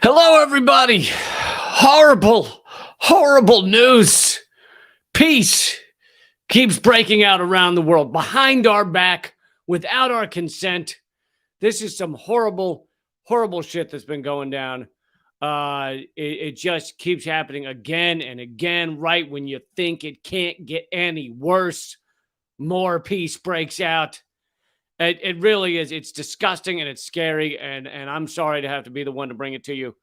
Hello, everybody. Horrible, horrible news. Peace keeps breaking out around the world behind our back without our consent. This is some horrible, horrible shit that's been going down. It just keeps happening again and again, right when you think it can't get any worse. More peace breaks out. It really is. It's disgusting and it's scary. And I'm sorry to have to be the one to bring it to you.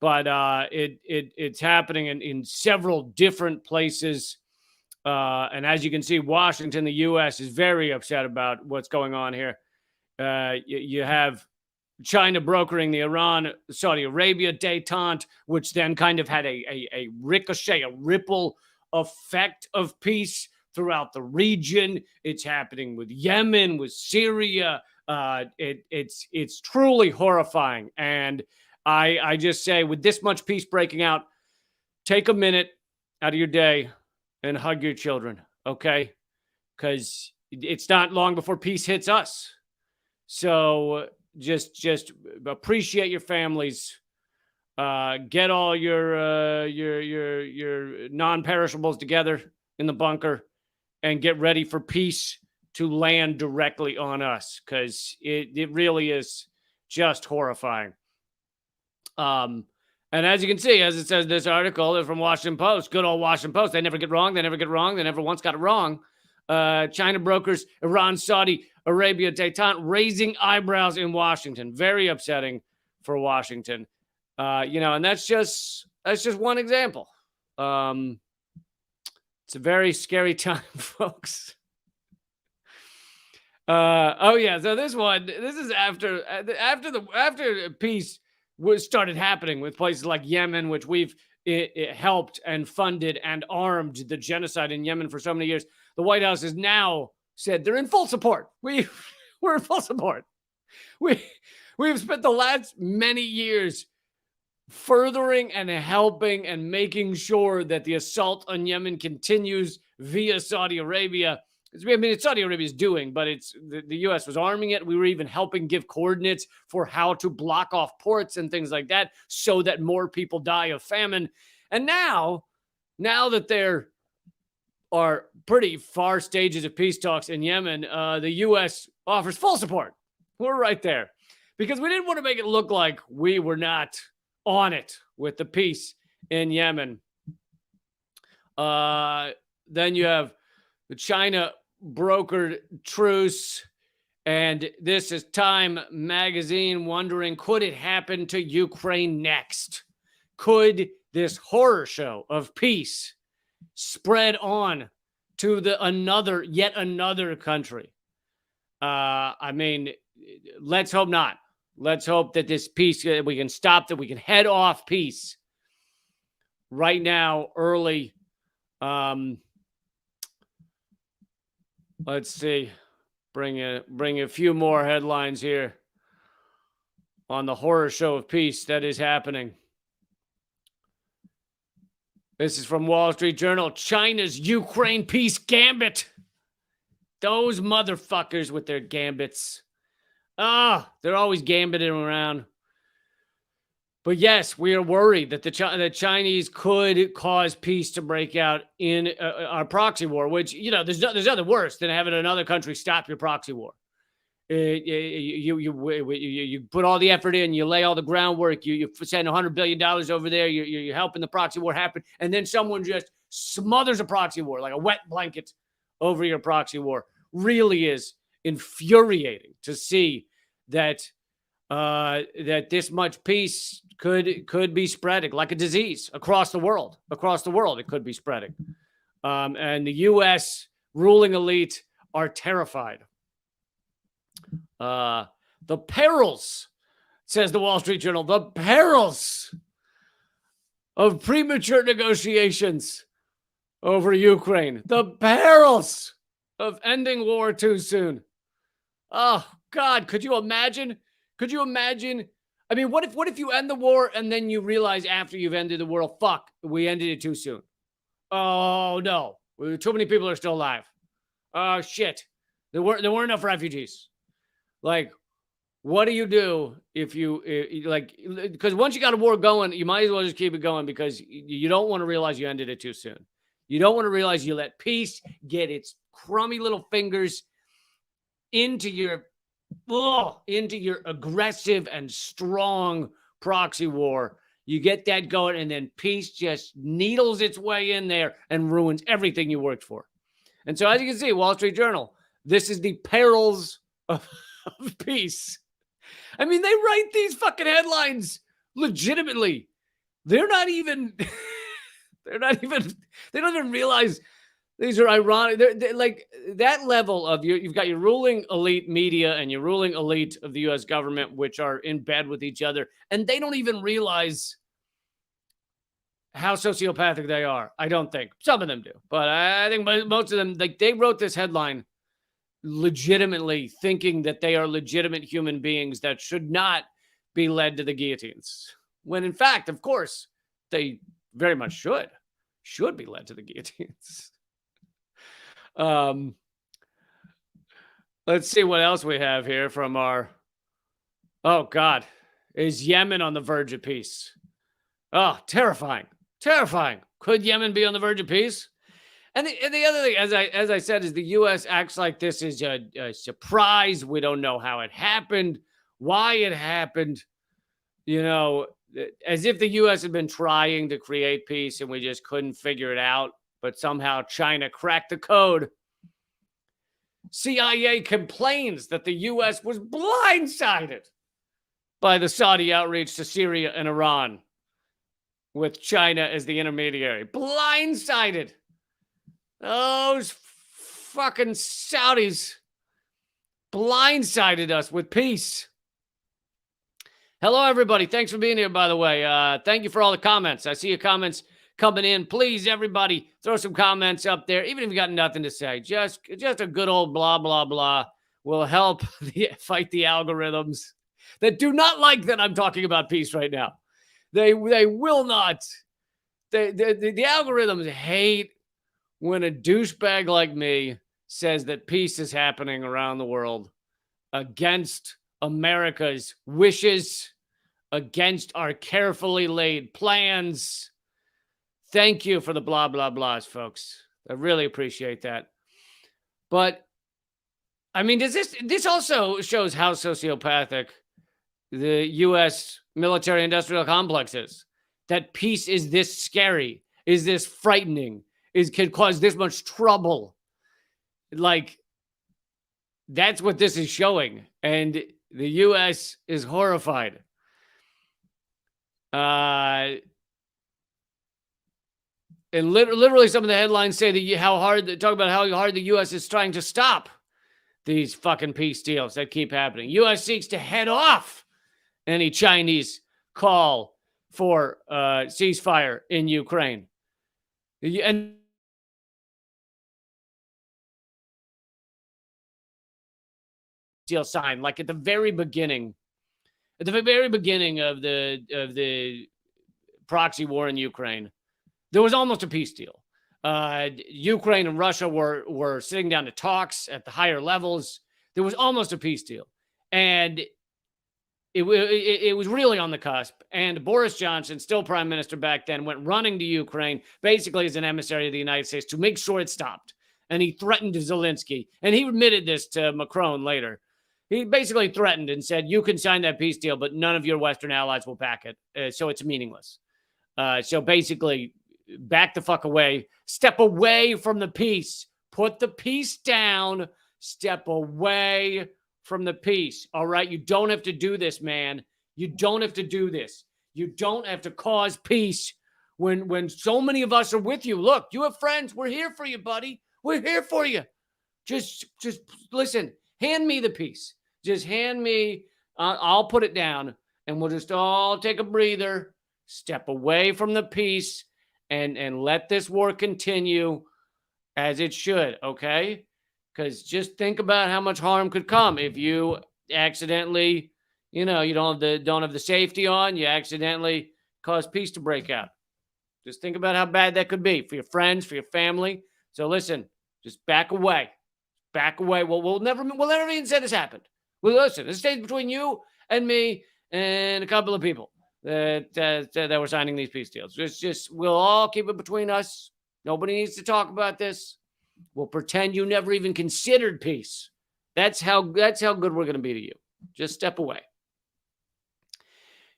But it's happening in several different places. And as you can see, Washington, the U.S., is very upset about what's going on here. You have China brokering the Iran-Saudi Arabia détente, which then kind of had a ricochet, a ripple effect of peace throughout the region. It's happening with Yemen, with Syria. It's truly horrifying. And I just say, with this much peace breaking out, take a minute out of your day and hug your children, okay? Because it's not long before peace hits us. So just appreciate your families. Get all your non-perishables together in the bunker and get ready for peace to land directly on us, because it really is just horrifying. And as you can see, as it says in this article from Washington Post, good old Washington Post, they never get wrong. They never get wrong. They never once got it wrong. China brokers Iran, Saudi Arabia détente, raising eyebrows in Washington. Very upsetting for Washington. And that's just one example. It's a very scary time, folks. So this is after peace started happening with places like Yemen, which we've helped and funded and armed the genocide in Yemen for so many years. The White House has now said they're in full support. We're in full support. We've spent the last many years furthering and helping and making sure that the assault on Yemen continues via Saudi Arabia. I mean, it's Saudi Arabia's doing, but it's the U.S. was arming it. We were even helping give coordinates for how to block off ports and things like that so that more people die of famine. And now that there are pretty far stages of peace talks in Yemen, the U.S. offers full support. We're right there because we didn't want to make it look like we were not on it with the peace in Yemen. Then you have the China brokered truce, and this is Time magazine wondering, could it happen to Ukraine next? Could this horror show of peace spread on to yet another country? I mean, let's hope not. Let's hope that this peace, we can stop, that we can head off peace right now, early. Let's see. Bring a few more headlines here on the horror show of peace that is happening. This is from Wall Street Journal. China's Ukraine peace gambit. Those motherfuckers with their gambits. They're always gambiting around. But yes, we are worried that the Chinese could cause peace to break out in our proxy war, which, there's nothing worse than having another country stop your proxy war. You put all the effort in, you lay all the groundwork, you send $100 billion over there, you're helping the proxy war happen, and then someone just smothers a proxy war like a wet blanket over your proxy war. Really is infuriating to see that this much peace could be spreading like a disease across the world. Across the world, it could be spreading. And the U.S. ruling elite are terrified. The perils, says the Wall Street Journal, the perils of premature negotiations over Ukraine. The perils of ending war too soon. Oh, God, could you imagine? Could you imagine? I mean, what if you end the war and then you realize after you've ended the war, fuck, we ended it too soon. Oh, no. Too many people are still alive. Oh, shit. There weren't enough refugees. Like, What do you do if you like? Because once you got a war going, you might as well just keep it going because you don't want to realize you ended it too soon. You don't want to realize you let peace get its crummy little fingers into your aggressive and strong proxy war. You get that going, and then peace just needles its way in there and ruins everything you worked for. And so, as you can see, Wall Street Journal, this is the perils of peace. I mean, they write these fucking headlines legitimately. They're not even, they don't even realize these are ironic. They're like that level of you've got your ruling elite media and your ruling elite of the U.S. government, which are in bed with each other, and they don't even realize how sociopathic they are. I don't think. Some of them do, but I think most of them, like, they wrote this headline legitimately thinking that they are legitimate human beings that should not be led to the guillotines. When in fact, of course, they very much should be led to the guillotines. Let's see what else we have here from our, oh God, is Yemen on the verge of peace? Oh, terrifying. Could Yemen be on the verge of peace? And the other thing, as I said, is the U.S. acts like this is a surprise. We don't know how it happened, why it happened, as if the U.S. had been trying to create peace and we just couldn't figure it out. But somehow China cracked the code. CIA complains that the U.S. was blindsided by the Saudi outreach to Syria and Iran, with China as the intermediary. Blindsided. Those fucking Saudis blindsided us with peace. Hello, everybody. Thanks for being here, by the way. Thank you for all the comments. I see your comments coming in. Please, everybody, throw some comments up there. Even if you got nothing to say, just a good old blah, blah, blah will help fight the algorithms that do not like that I'm talking about peace right now. They will not. The algorithms hate when a douchebag like me says that peace is happening around the world against America's wishes, against our carefully laid plans. Thank you for the blah, blah, blahs, folks. I really appreciate that. But, I mean, this also shows how sociopathic the U.S. military-industrial complex is. That peace is this scary, is this frightening, can cause this much trouble. Like, that's what this is showing. And the U.S. is horrified. And literally some of the headlines say that talk about how hard the U.S. is trying to stop these fucking peace deals that keep happening. U.S. seeks to head off any Chinese call for ceasefire in Ukraine. And deal signed, like at the very beginning of the proxy war in Ukraine, there was almost a peace deal. Ukraine and Russia were sitting down to talks at the higher levels. There was almost a peace deal, and it was really on the cusp. And Boris Johnson, still prime minister back then, went running to Ukraine, basically as an emissary of the United States, to make sure it stopped. And he threatened Zelensky, and he admitted this to Macron later. He basically threatened and said, you can sign that peace deal, but none of your Western allies will back it. So it's meaningless. So basically, back the fuck away. Step away from the peace. Put the peace down. Step away from the peace. All right? You don't have to do this, man. You don't have to do this. You don't have to cause peace when so many of us are with you. Look, you have friends. We're here for you, buddy. We're here for you. Just listen. Hand me the peace. Just hand me, I'll put it down, and we'll just all take a breather, step away from the peace, and let this war continue as it should, okay? Because just think about how much harm could come if you accidentally, you don't have the safety on, you accidentally cause peace to break out. Just think about how bad that could be for your friends, for your family. So listen, just back away. Back away. Well, we'll never even say this happened. Well, listen, it stays between you and me and a couple of people that were signing these peace deals. It's just, we'll all keep it between us. Nobody needs to talk about this. We'll pretend you never even considered peace. That's how good we're going to be to you. Just step away.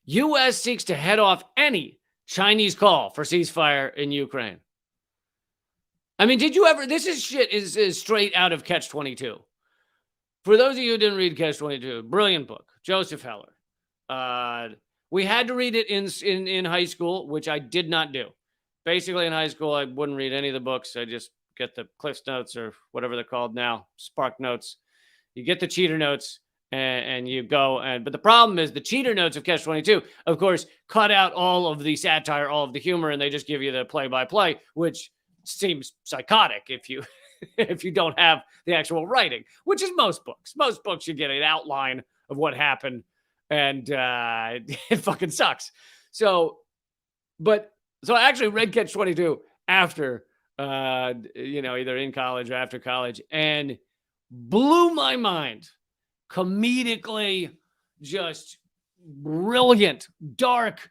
U.S. seeks to head off any Chinese call for ceasefire in Ukraine. I mean, did you ever? This is shit is straight out of Catch 22. For those of you who didn't read Catch 22, brilliant book, Joseph Heller. We had to read it in high school, which I did not do. Basically, in high school, I wouldn't read any of the books. I just get the Cliff's Notes or whatever they're called now, Spark Notes. You get the cheater notes and you go. But the problem is the cheater notes of Catch 22, of course, cut out all of the satire, all of the humor, and they just give you the play-by-play, which seems psychotic if you if you don't have the actual writing, which is most books. Most books you get an outline of what happened, and it fucking sucks. So I actually read Catch 22 after either in college or after college, and blew my mind. Comedically, just brilliant, dark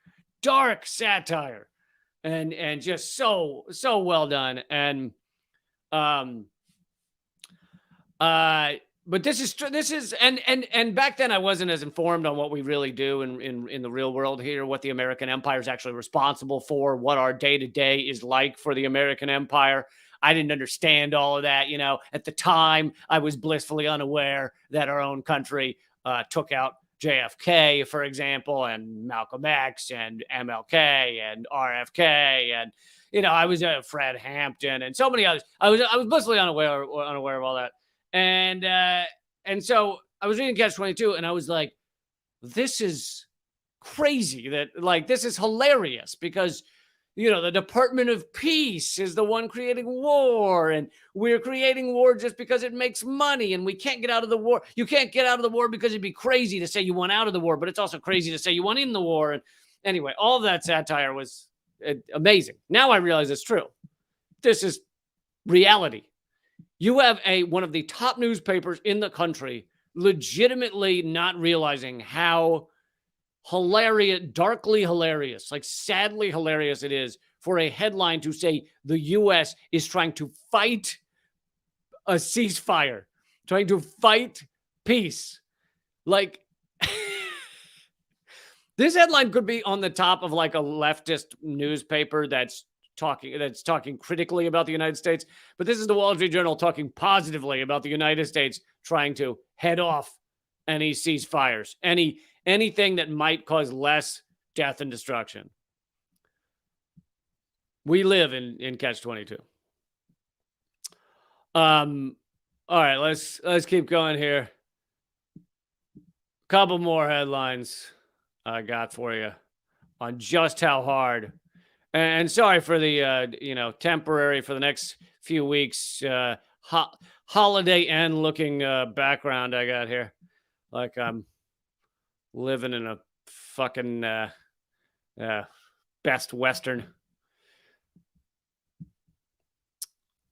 satire, and just so well done. And but this is and back then I wasn't as informed on what we really do in the real world here, what the American Empire is actually responsible for, what our day-to-day is like for the American Empire. I didn't understand all of that. At the time, I was blissfully unaware that our own country took out JFK, for example, and Malcolm X and MLK and RFK. And, I was Fred Hampton and so many others. I was blissfully unaware of all that. And so I was reading Catch 22 and I was like, this is crazy this is hilarious because, the Department of Peace is the one creating war, and we're creating war just because it makes money, and we can't get out of the war. You can't get out of the war because it'd be crazy to say you want out of the war, but it's also crazy to say you want in the war. And anyway, all of that satire was amazing. Now I realize it's true. This is reality. You have one of the top newspapers in the country legitimately not realizing how hilarious, darkly hilarious, sadly hilarious it is for a headline to say the U.S. is trying to fight a ceasefire, trying to fight peace. This headline could be on the top of a leftist newspaper that's talking critically about the United States, but this is the Wall Street Journal talking positively about the United States trying to head off any ceasefires, anything that might cause less death and destruction. We live in Catch 22. All right, let's keep going here. Couple more headlines I got for you on just how hard. And sorry for the temporary for the next few weeks holiday end looking background I got here, like I'm living in a fucking Best Western.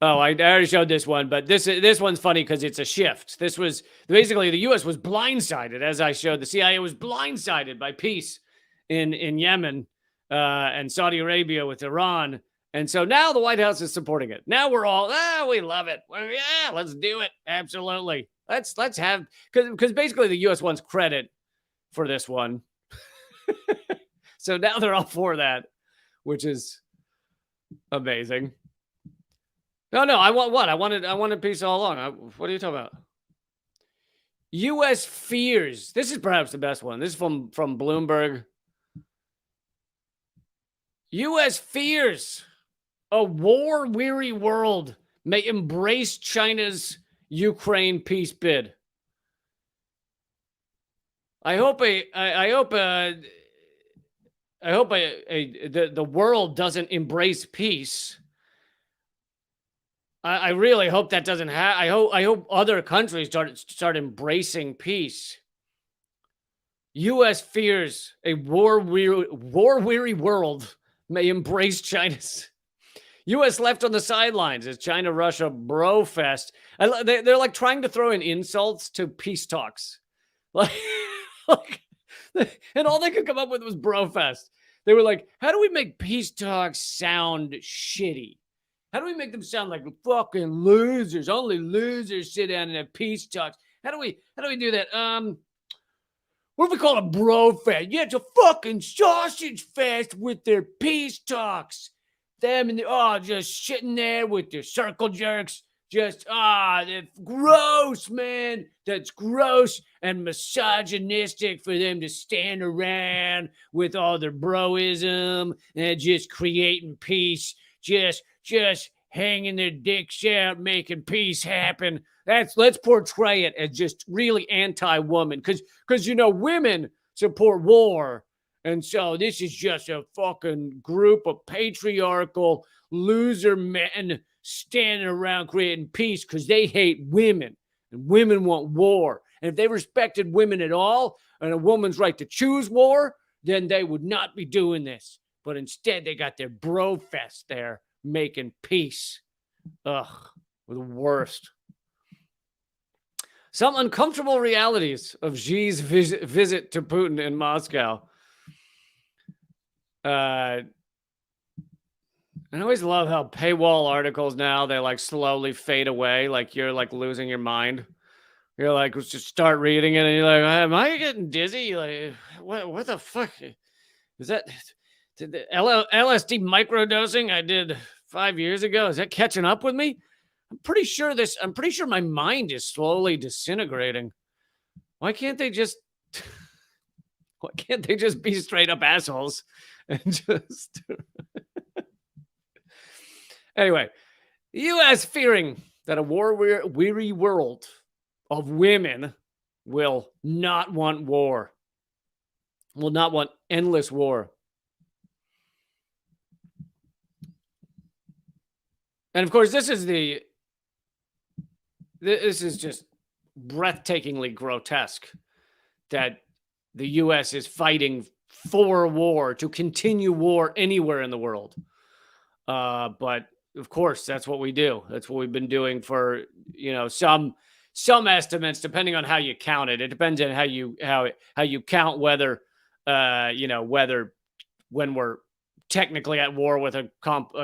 Oh, I already showed this one, but this one's funny because it's a shift. This was basically the U.S. was blindsided, as I showed. The CIA was blindsided by peace in Yemen and Saudi Arabia with Iran. And so now the White House is supporting it. Now we're all, we love it. Well, yeah, let's do it. Absolutely. Let's have, because basically the U.S. wants credit for this one. So now they're all for that, which is amazing. No, I want what? I wanted peace all along. What are you talking about? U.S. fears. This is perhaps the best one. This is from Bloomberg. U.S. fears a war-weary world may embrace China's Ukraine peace bid. I hope the world doesn't embrace peace. I really hope that doesn't happen. I hope other countries start embracing peace. U.S. fears a war-weary world may embrace China's. U.S. left on the sidelines as China-Russia bro fest. They're like trying to throw in insults to peace talks. Like, like, and all they could come up with was Brofest. They were like, how do we make peace talks sound shitty? How do we make them sound like fucking losers? Only losers sit down and have peace talks. How do we do that? What if we call it a bro fest? Yeah, it's a fucking sausage fest with their peace talks. Them and just sitting there with their circle jerks. Just that's gross, man. That's gross and misogynistic for them to stand around with all their broism and just creating peace. Just hanging their dicks out, making peace happen. Let's portray it as just really anti-woman, because women support war, and so this is just a fucking group of patriarchal loser men standing around creating peace because they hate women and women want war. And if they respected women at all and a woman's right to choose war, then they would not be doing this. But instead, they got their bro fest there making peace. Ugh, the worst. Some uncomfortable realities of Xi's visit to Putin in Moscow. I always love how paywall articles now, they like slowly fade away. Like you're like losing your mind. You're like, just start reading it and you're like, am I getting dizzy? Like, what the fuck? Is that the LSD microdosing I did 5 years ago? Is that catching up with me? I'm pretty sure my mind is slowly disintegrating. Why can't they just be straight up assholes and just Anyway, the U.S. fearing that a war-weary world of women will not want war, will not want endless war. And of course, this is just breathtakingly grotesque that the U.S. is fighting for war, to continue war anywhere in the world. But of course, that's what we do. That's what we've been doing for, some estimates, depending on how you count it. It depends on how you count whether, whether when we're technically at war with a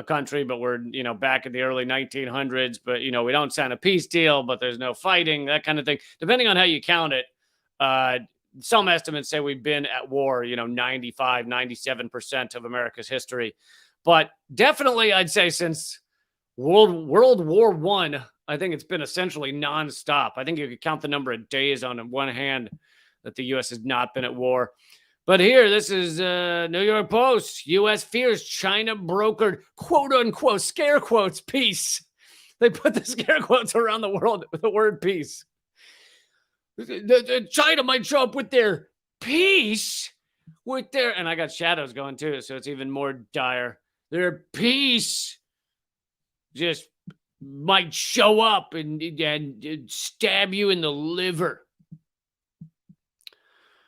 country, but we're, back in the early 1900s, but, we don't sign a peace deal, but there's no fighting, that kind of thing. Depending on how you count it, some estimates say we've been at war, 95, 97% of America's history. But definitely, I'd say since World War I, I think it's been essentially nonstop. I think you could count the number of days on one hand that the U.S. has not been at war. But here, this is New York Post. U.S. fears China brokered, quote unquote, scare quotes, peace. They put the scare quotes around the world with the word peace. China might show up with their peace, and I got shadows going too, so it's even more dire. Their peace just might show up and stab you in the liver.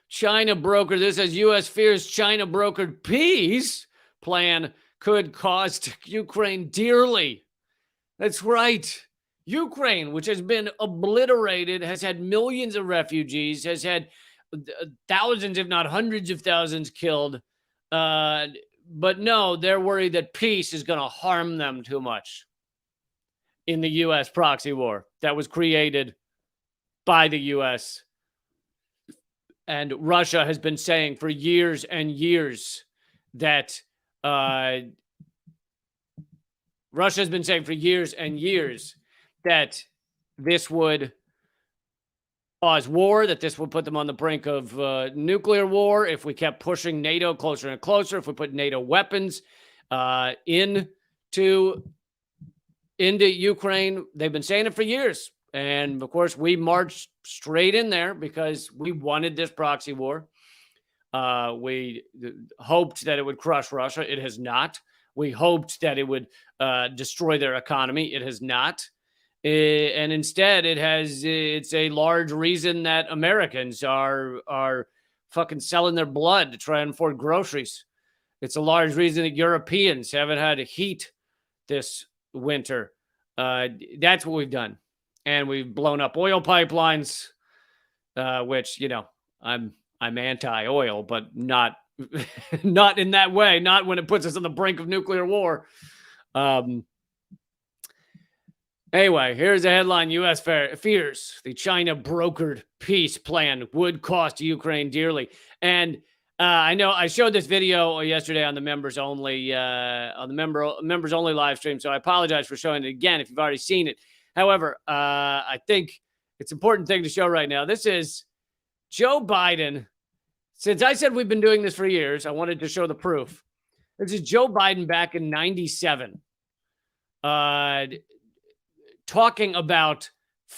China brokered this as U.S. fears China brokered peace plan could cost Ukraine dearly. That's right. Ukraine, which has been obliterated, has had millions of refugees, has had thousands, if not hundreds of thousands killed. But no, they're worried that peace is going to harm them too much in the U.S. proxy war that was created by the U.S. And Russia has been saying for years and years that this would cause war, that this would put them on the brink of nuclear war if we kept pushing NATO closer and closer, if we put NATO weapons into Ukraine. They've been saying it for years. And of course, we marched straight in there because we wanted this proxy war. We hoped that it would crush Russia. It has not. We hoped that it would destroy their economy. It has not. And instead, it's a large reason that Americans are fucking selling their blood to try and afford groceries. It's a large reason that Europeans haven't had heat this winter. That's what we've done. And we've blown up oil pipelines. which, I'm anti-oil, but not not in that way, not when it puts us on the brink of nuclear war. Anyway, here's a headline. U.S. fears the China brokered peace plan would cost Ukraine dearly. And I know I showed this video yesterday on the members only members only live stream, so I apologize for showing it again if you've already seen it. However, I think it's an important thing to show right now. This is Joe Biden. Since I said we've been doing this for years, I wanted to show the proof. This is Joe Biden back in 97. Talking about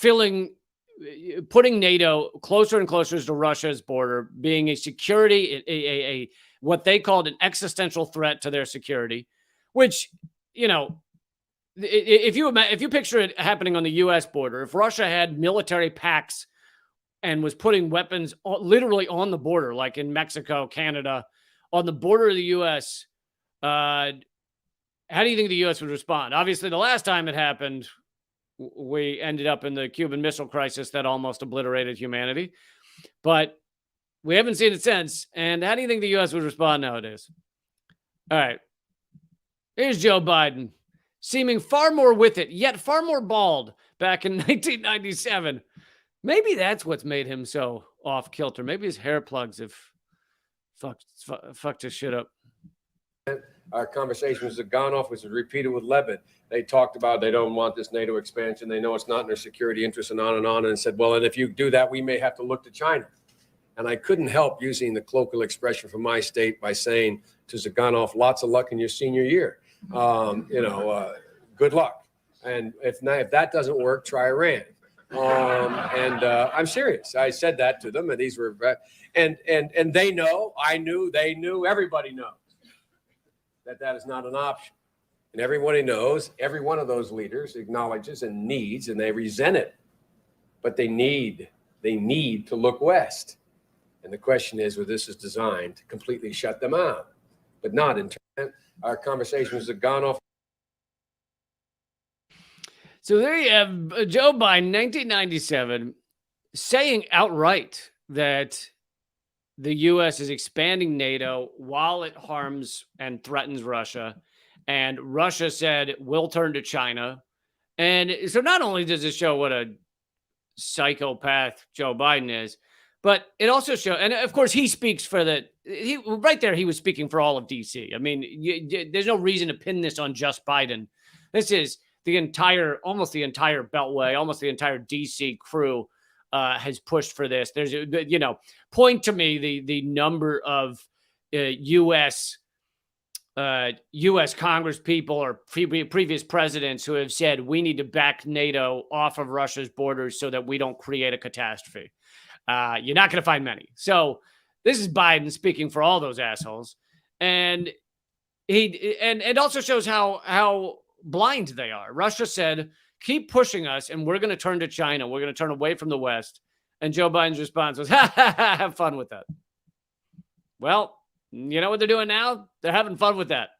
putting NATO closer and closer to Russia's border, being a security, a what they called an existential threat to their security, which, if you picture it happening on the U.S. border, if Russia had military pacts and was putting weapons literally on the border, like in Mexico, Canada, on the border of the U.S., how do you think the U.S. would respond? Obviously, the last time it happened, we ended up in the Cuban Missile Crisis that almost obliterated humanity. But we haven't seen it since. And how do you think the U.S. would respond nowadays? All right. Here's Joe Biden, seeming far more with it, yet far more bald back in 1997. Maybe that's what's made him so off kilter. Maybe his hair plugs have fucked his shit up. Our conversations with Zhuganov was repeated with Levitt. They talked about they don't want this NATO expansion. They know it's not in their security interests and on, and said, well, and if you do that, we may have to look to China. And I couldn't help using the colloquial expression from my state by saying to Zhuganov, lots of luck in your senior year. Good luck. And if that doesn't work, try Iran. I'm serious. I said that to them, and these were, and they know, I knew, they knew, everybody knows that is not an option. And everybody knows, every one of those leaders acknowledges and needs, and they resent it, but they need to look west. And the question is, this is designed to completely shut them out, but not in turn. Our conversations have gone off. So there you have Joe Biden, 1997, saying outright that the U.S. is expanding NATO while it harms and threatens Russia. And Russia said, we'll turn to China. And so not only does it show what a psychopath Joe Biden is, but it also shows, and of course he speaks for right there, he was speaking for all of D.C. I mean, there's no reason to pin this on just Biden. This is almost the entire Beltway, almost the entire D.C. crew has pushed for this. There's, point to me the number of U.S. Congress people or previous presidents who have said we need to back NATO off of Russia's borders so that we don't create a catastrophe. You're not going to find many. So this is Biden speaking for all those assholes, and it also shows how blind they are. Russia said, keep pushing us, and we're going to turn to China. We're going to turn away from the West. And Joe Biden's response was, have fun with that. Well, you know what they're doing now? They're having fun with that.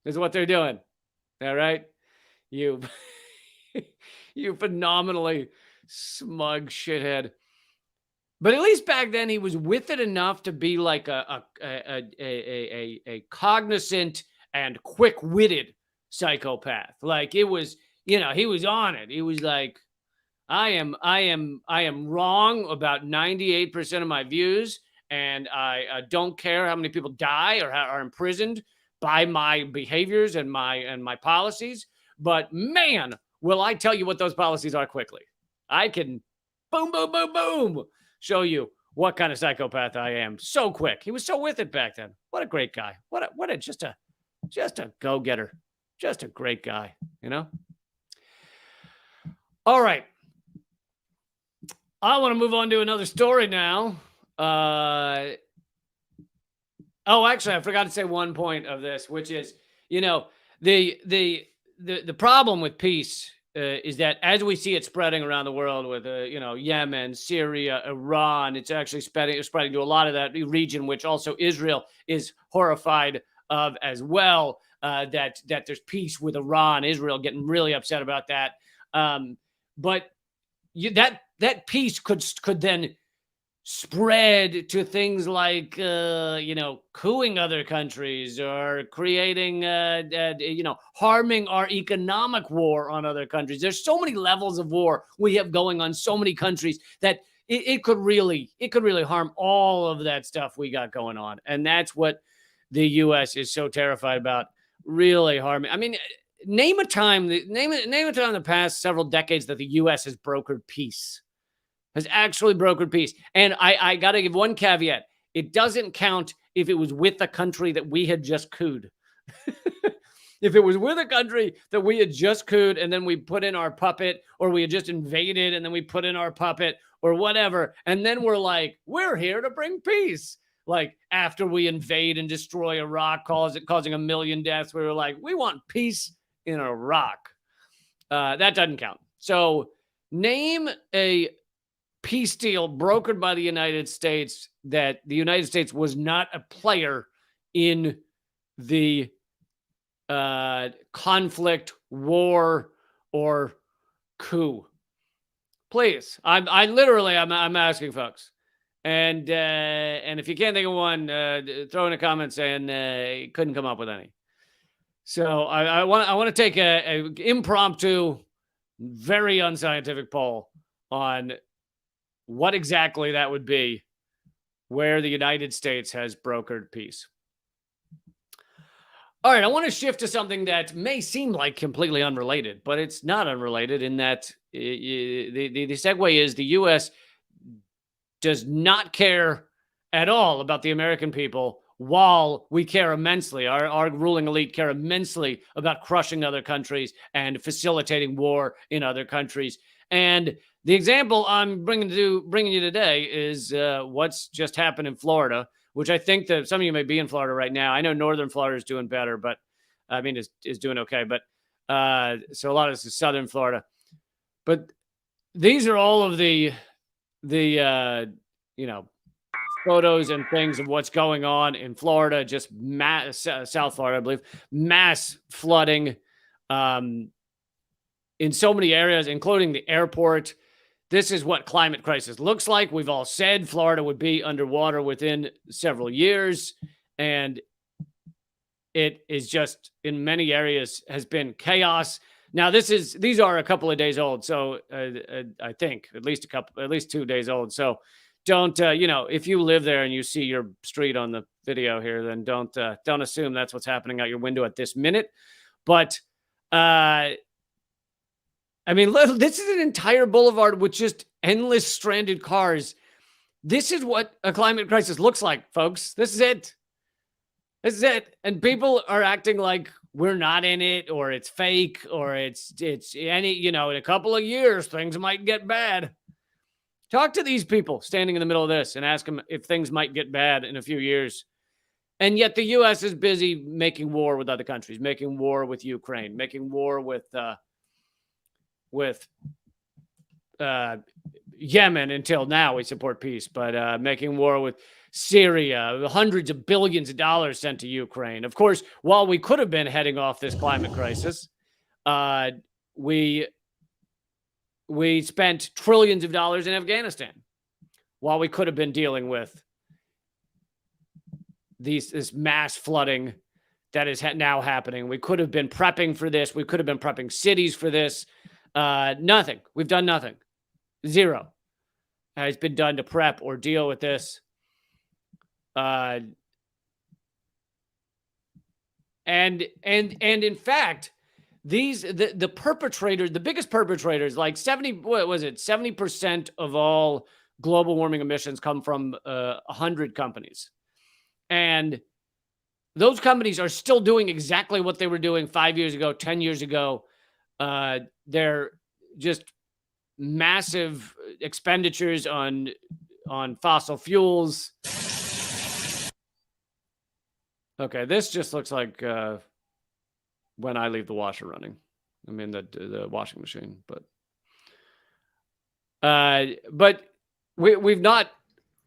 This is what they're doing. All right? You phenomenally smug shithead. But at least back then he was with it enough to be like a cognizant and quick-witted psychopath. Like it was, he was on it. He was like, I am wrong about 98% of my views, and I don't care how many people die or are imprisoned by my behaviors and my policies. But man, will I tell you what those policies are quickly. I can boom, boom, boom, boom, show you what kind of psychopath I am so quick. He was so with it back then. What a great guy. Just a go-getter. Just a great guy, All right. I want to move on to another story now. Actually, I forgot to say one point of this, which is, the problem with peace is that as we see it spreading around the world with, Yemen, Syria, Iran, it's actually spreading to a lot of that region, which also Israel is horrified of as well. That there's peace with Iran, Israel getting really upset about that. But that peace could then spread to things like, cooing other countries or creating, harming our economic war on other countries. There's so many levels of war we have going on so many countries that it could really harm all of that stuff we got going on. And that's what the U.S. is so terrified about, really harming. I mean, name a time in the past several decades that the U.S. has brokered peace. Has actually brokered peace. And I got to give one caveat. It doesn't count if it was with a country that we had just cooed. If it was with a country that we had just cooed and then we put in our puppet, or we had just invaded and then we put in our puppet or whatever, and then we're like, we're here to bring peace. Like after we invade and destroy Iraq, causing 1 million deaths, we were like, we want peace in Iraq. That doesn't count. So name a peace deal brokered by the United States that the United States was not a player in the conflict, war, or coup. Please, I'm asking folks, and if you can't think of one, throw in a comment saying couldn't come up with any. So I want to take a impromptu, very unscientific poll on what exactly that would be where the United States has brokered peace. All right, I want to shift to something that may seem like completely unrelated, but it's not unrelated in that the segue is the U.S. does not care at all about the American people, while we care immensely. Our ruling elite care immensely about crushing other countries and facilitating war in other countries. And the example I'm bringing you today is what's just happened in Florida, which I think that some of you may be in Florida right now. I know Northern Florida is doing better, but I mean, is doing okay. But so a lot of this is Southern Florida. But these are all of the photos and things of what's going on in Florida, just South Florida, I believe, mass flooding in so many areas, including the airport. This is what climate crisis looks like. We've all said Florida would be underwater within several years, and it is just in many areas has been chaos. Now, these are a couple of days old, so I think at least 2 days old. So don't if you live there and you see your street on the video here, then don't assume that's what's happening out your window at this minute. But I mean, this is an entire boulevard with just endless stranded cars. This is what a climate crisis looks like, folks. This is it. This is it. And people are acting like we're not in it, or it's fake, or it's any, in a couple of years, things might get bad. Talk to these people standing in the middle of this and ask them if things might get bad in a few years. And yet the U.S. is busy making war with other countries, making war with Ukraine, making war with Yemen. Until now, we support peace, but making war with Syria, hundreds of billions of dollars sent to Ukraine. Of course, while we could have been heading off this climate crisis, we spent trillions of dollars in Afghanistan while we could have been dealing with this mass flooding that is now happening. We could have been prepping for this. We could have been prepping cities for this. Nothing. We've done nothing. Zero has been done to prep or deal with this. And in fact, the perpetrators, the biggest perpetrators, like 70% of all global warming emissions come from 100 companies. And those companies are still doing exactly what they were doing 5 years ago, 10 years ago. They're just massive expenditures on fossil fuels. Okay, this just looks like when I leave the washer running. I mean the washing machine, but we've not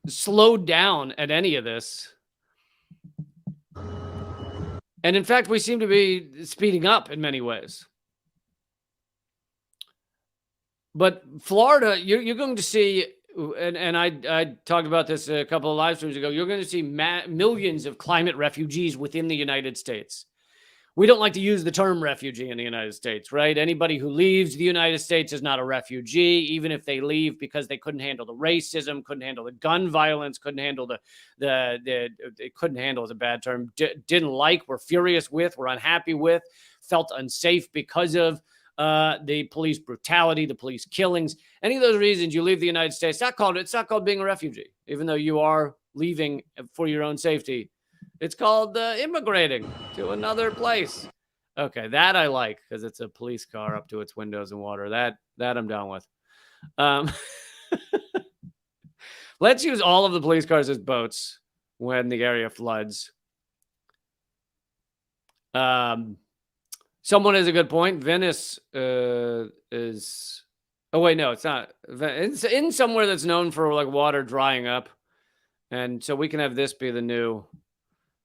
slowed down at any of this. And in fact, we seem to be speeding up in many ways. But Florida, you're going to see and I talked about this a couple of live streams ago. You're going to see millions of climate refugees within the United States. We don't like to use the term refugee in the United States, right? Anybody who leaves the United States is not a refugee, even if they leave because they couldn't handle the racism, couldn't handle the gun violence, couldn't handle they couldn't handle is a bad term, didn't like, were furious with, were unhappy with, felt unsafe because of the police brutality, the police killings. Any of those reasons you leave the United States, it's not called being a refugee, even though you are leaving for your own safety. It's called immigrating to another place. Okay, that I like because it's a police car up to its windows in water. That I'm down with. Let's use all of the police cars as boats when the area floods. Someone has a good point. Venice is. Oh wait, no, it's not. It's in somewhere that's known for like water drying up, and so we can have this be the new.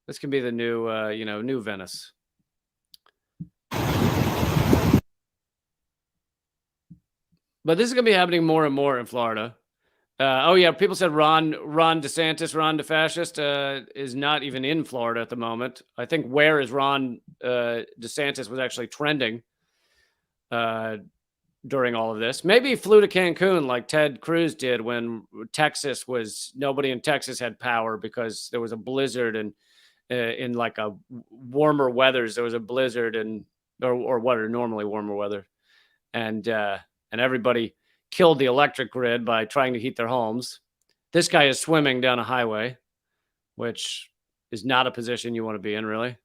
This can be the new, new Venice. But this is going to be happening more and more in Florida. Oh, yeah. People said Ron DeSantis, Ron DeFascist, is not even in Florida at the moment. I think where is Ron DeSantis was actually trending during all of this. Maybe he flew to Cancun like Ted Cruz did when nobody in Texas had power because there was a blizzard and in like a warmer weathers, there was a blizzard or what are normally warmer weather, and everybody killed the electric grid by trying to heat their homes. This guy is swimming down a highway, which is not a position you want to be in, really.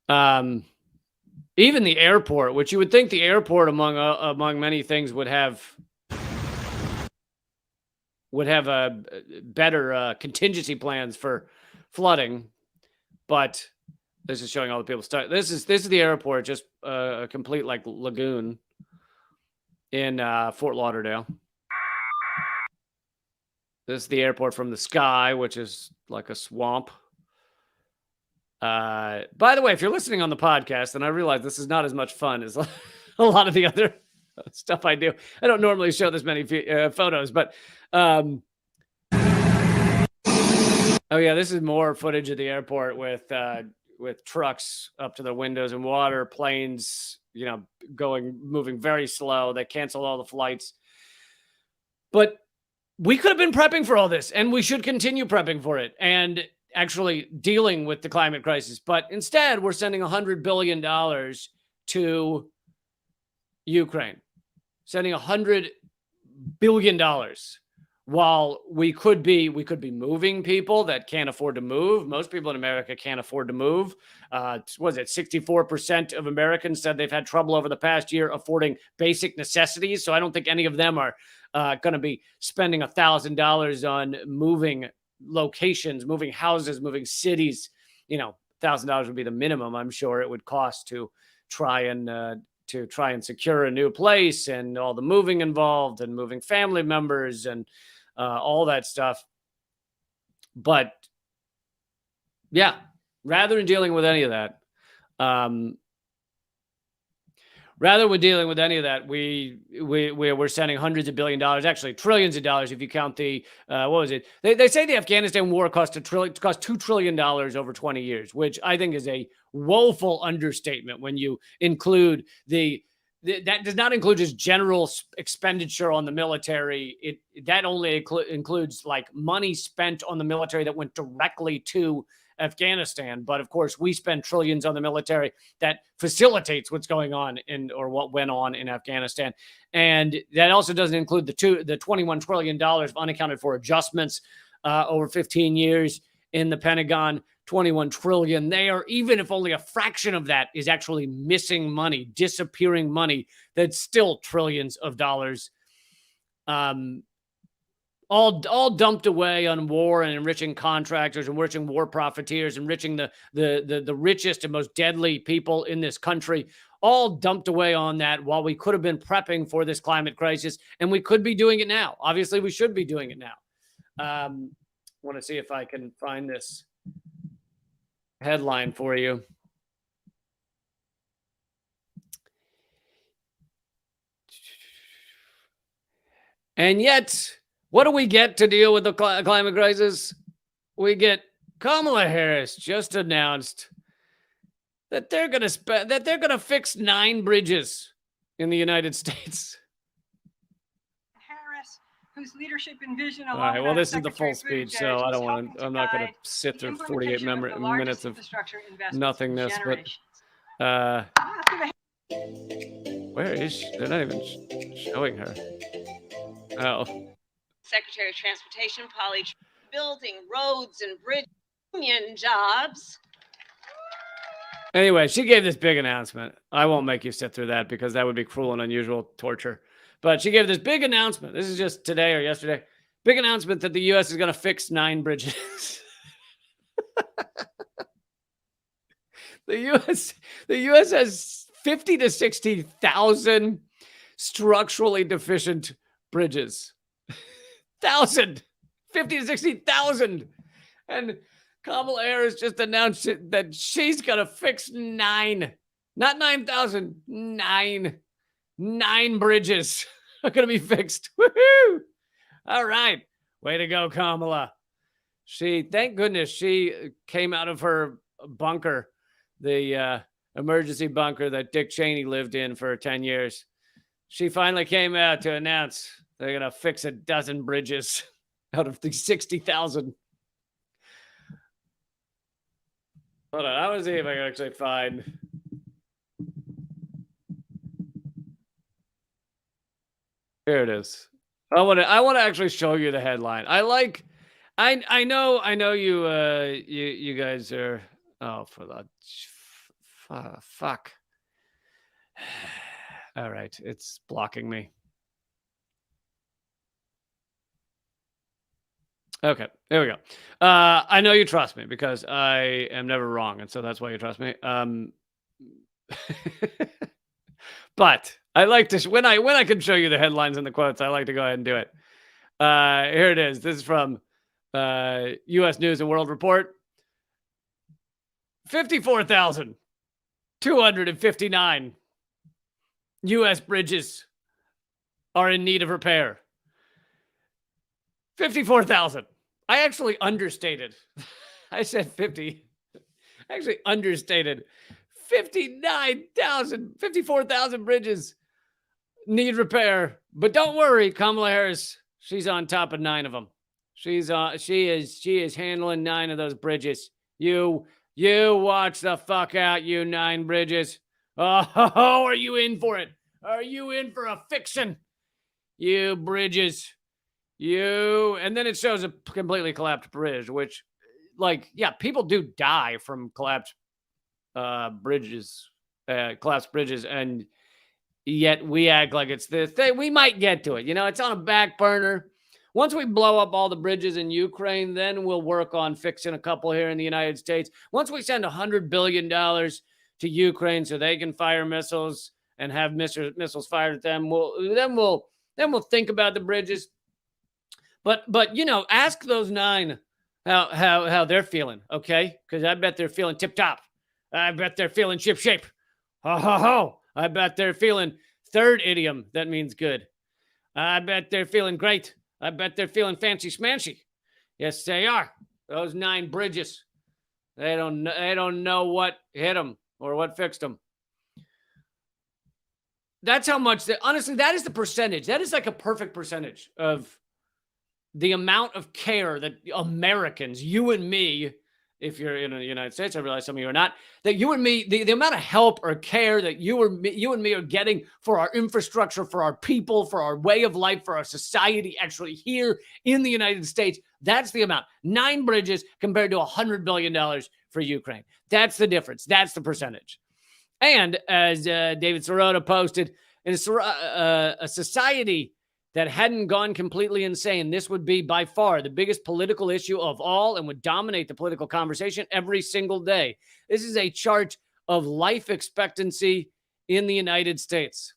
Even the airport, which you would think the airport among many things would have a better contingency plans for flooding, but this is showing all the people start. This is the airport, just a complete like lagoon in Fort Lauderdale. This is the airport from the sky, which is like a swamp. By the way, if you're listening on the podcast, and I realize this is not as much fun as a lot of the other stuff I do. I don't normally show this many photos, but oh yeah, this is more footage of the airport with trucks up to their windows in water, planes, moving very slow. They canceled all the flights, but we could have been prepping for all this, and we should continue prepping for it and actually dealing with the climate crisis. But instead, we're sending $100 billion to Ukraine, sending $100 billion while we could be moving people that can't afford to move. Most people in America can't afford to move. Was it 64% of Americans said they've had trouble over the past year affording basic necessities? So I don't think any of them are going to be spending $1,000 on moving locations, moving houses, moving cities. $1,000 would be the minimum I'm sure it would cost to try and secure a new place, and all the moving involved and moving family members and all that stuff. But yeah, rather than dealing with any of that, we're sending hundreds of billion dollars, actually trillions of dollars if you count the what was it? They say the Afghanistan war cost $2 trillion over 20 years, which I think is a woeful understatement when you include that does not include just general expenditure on the military. That only includes like money spent on the military that went directly to Afghanistan. But of course, we spend trillions on the military that facilitates what's going on or what went on in Afghanistan. And that also doesn't include the $21 trillion of unaccounted for adjustments over 15 years in the Pentagon. 21 trillion there, even if only a fraction of that is actually missing money, disappearing money, that's still trillions of dollars. All dumped away on war and enriching contractors, enriching war profiteers, enriching the richest and most deadly people in this country, all dumped away on that while we could have been prepping for this climate crisis, and we could be doing it now. Obviously, we should be doing it now. Want to see if I can find this headline for you. And yet, what do we get to deal with the climate crisis? We get Kamala Harris just announced that they're going to fix 9 bridges in the United States. Harris, whose leadership and vision. All right. Well, this is the full speech, so I don't want to. I'm not going to sit through 48 minutes of nothingness. But where is she? They're not even showing her. Oh. Secretary of Transportation, Polly, building roads and bridge union jobs. Anyway, she gave this big announcement. I won't make you sit through that because that would be cruel and unusual torture. But she gave this big announcement. This is just today or yesterday. Big announcement that the U.S. is going to fix 9 bridges. The U.S. has 50 to 60,000 structurally deficient bridges. 50 to 60,000. And Kamala Harris just announced that she's going to fix 9, not 9,000, 9 bridges are going to be fixed. Woohoo! All right. Way to go, Kamala. Thank goodness she came out of her bunker, the emergency bunker that Dick Cheney lived in for 10 years. She finally came out to announce they're going to fix 12 bridges out of the 60,000. Hold on. I want to see if I can actually find. Here it is. I want to actually show you the headline. I know you guys are. Oh, for the fuck. All right, it's blocking me. Okay, there we go. I know you trust me because I am never wrong, and so that's why you trust me. But I like to when I can show you the headlines and the quotes, I like to go ahead and do it. Here it is. This is from U.S. News and World Report. 54,259 U.S. bridges are in need of repair. 54,000. I actually understated. I said 50. I actually understated. 54,000 bridges need repair. But don't worry, Kamala Harris, she's on top of 9 of them. She is handling 9 of those bridges. You watch the fuck out, you 9 bridges. Oh, are you in for it? Are you in for a fixin'? You bridges. And then it shows a completely collapsed bridge, which, people do die from collapsed bridges, and yet we act like it's this thing. We might get to it. It's on a back burner. Once we blow up all the bridges in Ukraine, then we'll work on fixing a couple here in the United States. Once we send $100 billion to Ukraine so they can fire missiles and have missiles fired at them, we'll think about the bridges. But ask those 9 how they're feeling, okay? Because I bet they're feeling tip top. I bet they're feeling ship shape. Ho ho ho! I bet they're feeling third idiom that means good. I bet they're feeling great. I bet they're feeling fancy smanchy. Yes, they are. Those 9 bridges. They don't know what hit them or what fixed them. That's how much. Honestly, that is the percentage. That is like a perfect percentage of the amount of care that Americans, you and me, if you're in the United States, I realize some of you are not, that you and me, the amount of help or care that you and me are getting for our infrastructure, for our people, for our way of life, for our society, actually here in the United States, that's the amount. 9 bridges compared to $100 billion for Ukraine. That's the difference. That's the percentage. And as David Sirota posted, in a society that hadn't gone completely insane, this would be by far the biggest political issue of all and would dominate the political conversation every single day. This is a chart of life expectancy in the United States.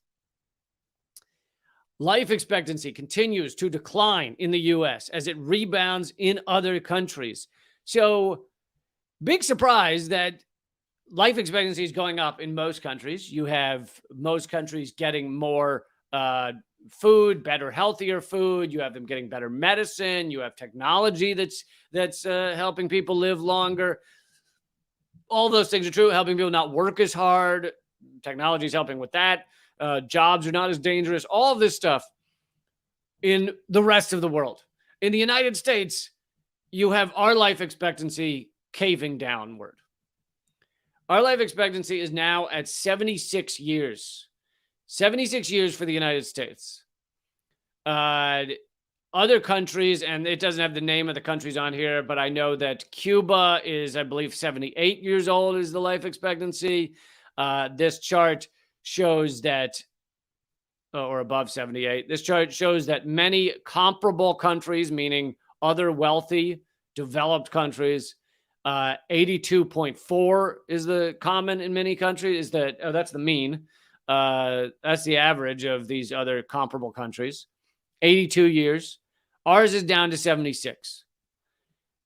Life expectancy continues to decline in the U.S. as it rebounds in other countries. So, big surprise that life expectancy is going up in most countries. You have most countries getting more food, better, healthier food. You have them getting better medicine. You have technology that's helping people live longer. All those things are true. Helping people not work as hard. Technology is helping with that. Jobs are not as dangerous. All of this stuff in the rest of the world. In the United States, you have our life expectancy caving downward. Our life expectancy is now at 76 years. 76 years for the United States. Other countries, and it doesn't have the name of the countries on here, but I know that Cuba is, I believe, 78 years old is the life expectancy. This chart shows that, or above 78, this chart shows that many comparable countries, meaning other wealthy, developed countries, 82.4 is the common in many countries. That's the mean. That's the average of these other comparable countries. 82 years. Ours is down to 76.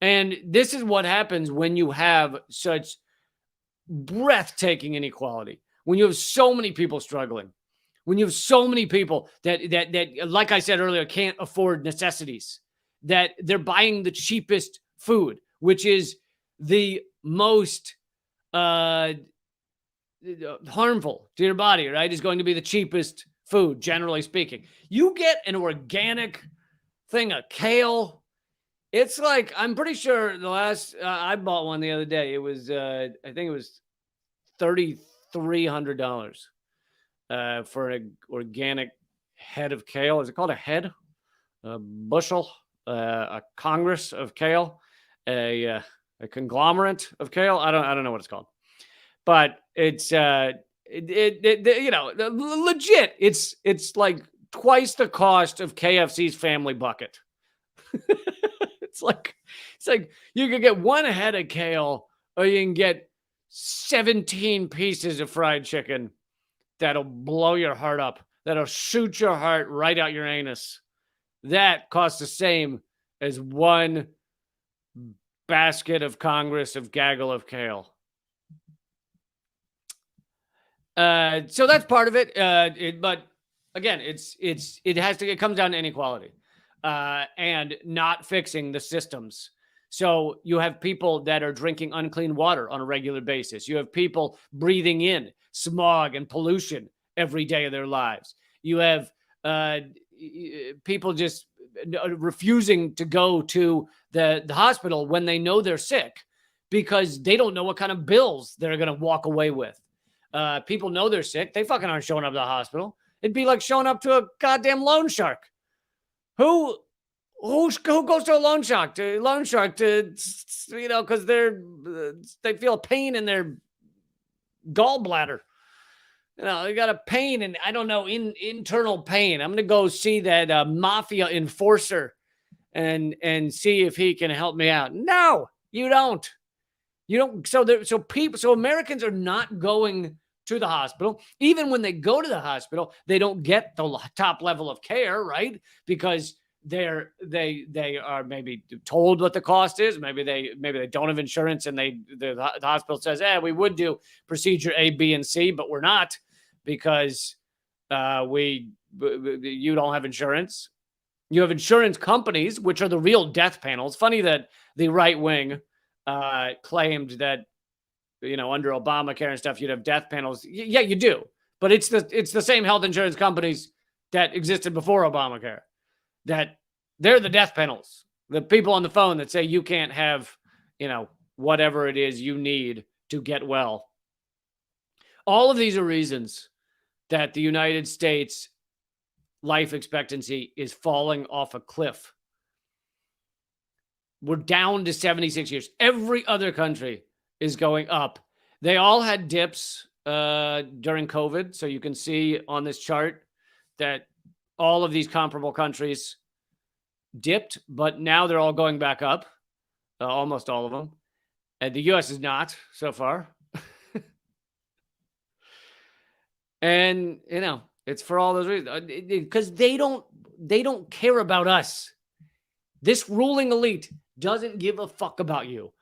And this is what happens when you have such breathtaking inequality. When you have so many people struggling. When you have so many people that like I said earlier, can't afford necessities. That they're buying the cheapest food, which is the most harmful to your body, right? Is going to be the cheapest food, generally speaking. You get an organic thing of kale. It's like, I'm pretty sure the last, I bought one the other day. It was, I think it was $3,300 for an organic head of kale. Is it called a head? A bushel? A congress of kale? A conglomerate of kale? I don't know what it's called. But it's legit. It's like twice the cost of KFC's family bucket. it's like you can get one head of kale, or you can get 17 pieces of fried chicken that'll blow your heart up. That'll shoot your heart right out your anus. That costs the same as one basket of Congress of gaggle of kale. So that's part of it. But again, it comes down to inequality, and not fixing the systems. So you have people that are drinking unclean water on a regular basis. You have people breathing in smog and pollution every day of their lives. You have people just refusing to go to the hospital when they know they're sick because they don't know what kind of bills they're going to walk away with. People know they're sick. They fucking aren't showing up to the hospital. It'd be like showing up to a goddamn loan shark. Who goes to a loan shark? Because they feel pain in their gallbladder. They got a pain, and I don't know, internal pain. I'm gonna go see that mafia enforcer and see if he can help me out. No, you don't. You don't. So Americans are not going to the hospital. Even when they go to the hospital, they don't get the top level of care, right? Because they are maybe told what the cost is. Maybe they don't have insurance, and the hospital says, we would do procedure A, B, and C, but we're not because you don't have insurance. You have insurance companies, which are the real death panels. Funny that the right wing claimed that under Obamacare and stuff you'd have death panels. Yeah, you do, but it's the same health insurance companies that existed before Obamacare. That they're the death panels. The people on the phone that say you can't have, whatever it is you need to get well. All of these are reasons that the United States life expectancy is falling off a cliff. We're down to 76 years. Every other country is going up. They all had dips during COVID. So you can see on this chart that all of these comparable countries dipped, but now they're all going back up, almost all of them. And the U.S. is not so far. And, it's for all those reasons. Because they don't care about us. This ruling elite doesn't give a fuck about you.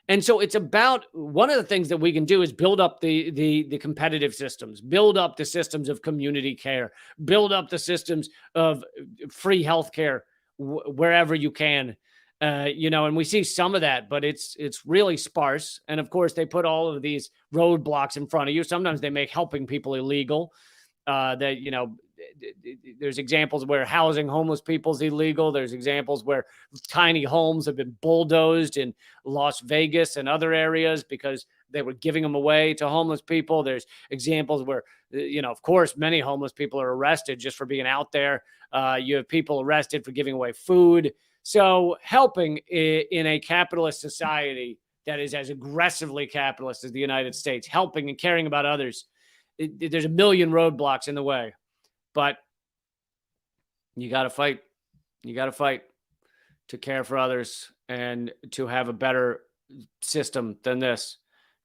And so it's about, one of the things that we can do is build up the competitive systems, build up the systems of community care, build up the systems of free healthcare wherever you can. And we see some of that, but it's really sparse. And of course, they put all of these roadblocks in front of you. Sometimes they make helping people illegal. There's examples where housing homeless people is illegal. There's examples where tiny homes have been bulldozed in Las Vegas and other areas because they were giving them away to homeless people. There's examples where, of course, many homeless people are arrested just for being out there. You have people arrested for giving away food. So helping in a capitalist society that is as aggressively capitalist as the United States, helping and caring about others, there's a million roadblocks in the way. But you got to fight. You got to fight to care for others and to have a better system than this,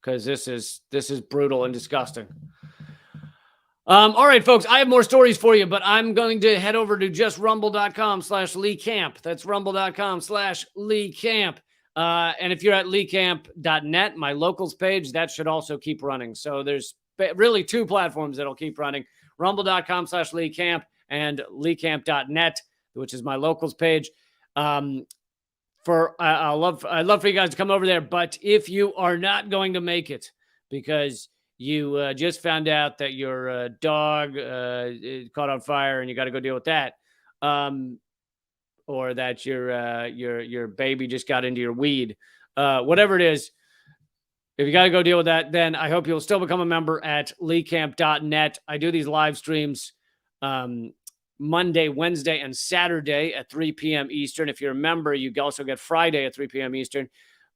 because this is brutal and disgusting. All right, folks, I have more stories for you, but I'm going to head over to just rumble.com/Lee Camp. That's rumble.com/Lee Camp. And if you're at leecamp.net, my locals page, that should also keep running. So there's really two platforms that'll keep running: rumble.com/Lee Camp and leecamp.net, which is my locals page. I'd love for you guys to come over there. But if you are not going to make it because you just found out that your dog caught on fire and you got to go deal with that, or that your baby just got into your weed, whatever it is, if you got to go deal with that, then I hope you'll still become a member at leecamp.net. I do these live streams Monday, Wednesday, and Saturday at 3 p.m. Eastern. If you're a member, you also get Friday at 3 p.m. Eastern.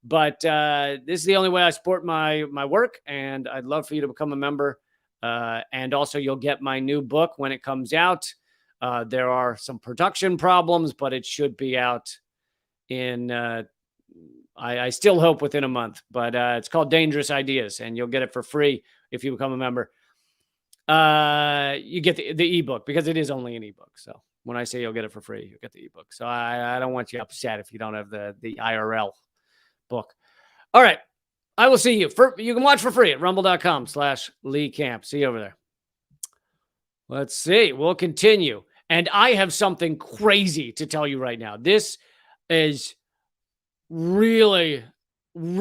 But this is the only way I support my work, and I'd love for you to become a member. And also, you'll get my new book when it comes out. There are some production problems, but it should be out in, I still hope within a month. But it's called Dangerous Ideas, and you'll get it for free if you become a member. You get the ebook, because it is only an ebook. So when I say you'll get it for free, you'll get the ebook. So I don't want you upset if you don't have the IRL book. All right. I will see you. You can watch for free at rumble.com/Lee Camp. See you over there. Let's see. We'll continue. And I have something crazy to tell you right now. This is really, really